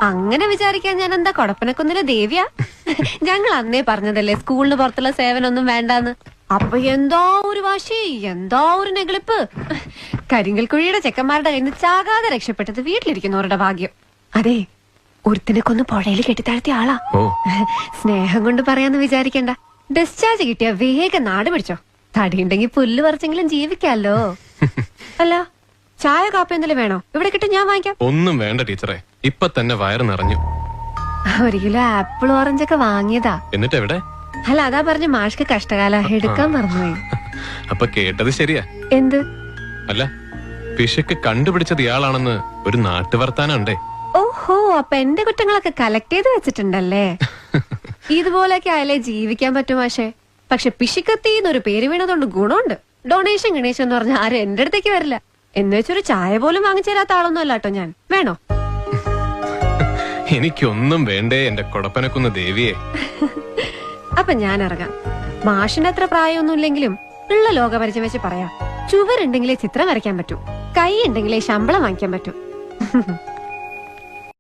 അങ്ങനെ വിചാരിക്കാൻ ഞാൻ എന്താ കൊടപ്പനക്കുന്നിലെ ദേവിയാ? ഞങ്ങൾ അന്നേ പറഞ്ഞതല്ലേ സ്കൂളിന് പുറത്തുള്ള സേവനമൊന്നും വേണ്ടാന്ന്. അപ്പൊ എന്താ ഒരു വാശി, എന്താ ഒരു നെഗളിപ്പ്. കരിങ്കൽ കുഴിയുടെ ചെക്കന്മാരുടെ കയ്യിൽ നിന്ന് ചാകാതെ രക്ഷപ്പെട്ടത് വീട്ടിലിരിക്കുന്നവരുടെ ഭാഗ്യം. അതെ, ഒരുത്തിനെ കൊന്ന് പുഴയിൽ കെട്ടിത്താഴ്ത്തിയ ആളാ. സ്നേഹം കൊണ്ട് പറയാന്ന് വിചാരിക്കണ്ട. ഡിസ്ചാർജ് കിട്ടിയ വേഗം നാട് പിടിച്ചോ. തടിയുണ്ടെങ്കിൽ പുല്ല് പറിച്ചെങ്കിലും ജീവിക്കാലോ. അല്ല, ചായ കാപ്പി എന്തെങ്കിലും വേണോ? ഇവിടെ കിട്ടും, ഞാൻ വാങ്ങിക്കാം. ഒന്നും വേണ്ട ടീച്ചറെ, ഇപ്പൊ തന്നെ വയറ് നിറഞ്ഞു. 1 കിലോ ആപ്പിൾ ഓറഞ്ചൊക്കെ വാങ്ങിയതാ. എന്നിട്ട് എവിടെ? അല്ല, അതാ പറഞ്ഞ മാഷ്ക്ക് കഷ്ടകാല എടുക്കാൻ മറന്നുപോയി. അപ്പൊ കേട്ടത് ശരിയാ. എന്ത്? അല്ല, പിശക്ക് കണ്ടുപിടിച്ചത് ഇയാളാണെന്ന് ഒരു നാട്ടുവർത്താനം ഉണ്ടേ. ഓഹോ, അപ്പൊ എന്റെ കുറ്റങ്ങളൊക്കെ കളക്ട് ചെയ്ത് വെച്ചിട്ടുണ്ടല്ലേ? ഇതുപോലൊക്കെ ആയാലേ ജീവിക്കാൻ പറ്റും മാഷേ. പക്ഷെ പിശുക്കത്തിന്നൊരു പേര് വീണതുകൊണ്ട് ഗുണമുണ്ട്. ഡൊണേഷൻ ഗണേശൻ എന്ന് പറഞ്ഞാൽ ആരും എന്റെ അടുത്തേക്ക് വരില്ല. എന്ന് വെച്ചൊരു ചായ പോലും വാങ്ങിച്ചു തരാത്ത ആളൊന്നും അല്ലാട്ടോ ഞാൻ. വേണോ? എനിക്കൊന്നും വേണ്ടേ എന്റെ കൊടപ്പനക്കുന്ന് ദേവിയെ. അപ്പൊ ഞാൻ ഇറങ്ങാം. മാഷിന്റെ അത്ര പ്രായമൊന്നും ഇല്ലെങ്കിലും ഉള്ള ലോകപരിചയം വെച്ച് പറയാം. ചുവരുണ്ടെങ്കിലേ ചിത്രം വരയ്ക്കാൻ പറ്റൂ, കൈ ഉണ്ടെങ്കിലേ ശമ്പളം വാങ്ങിക്കാൻ പറ്റൂ.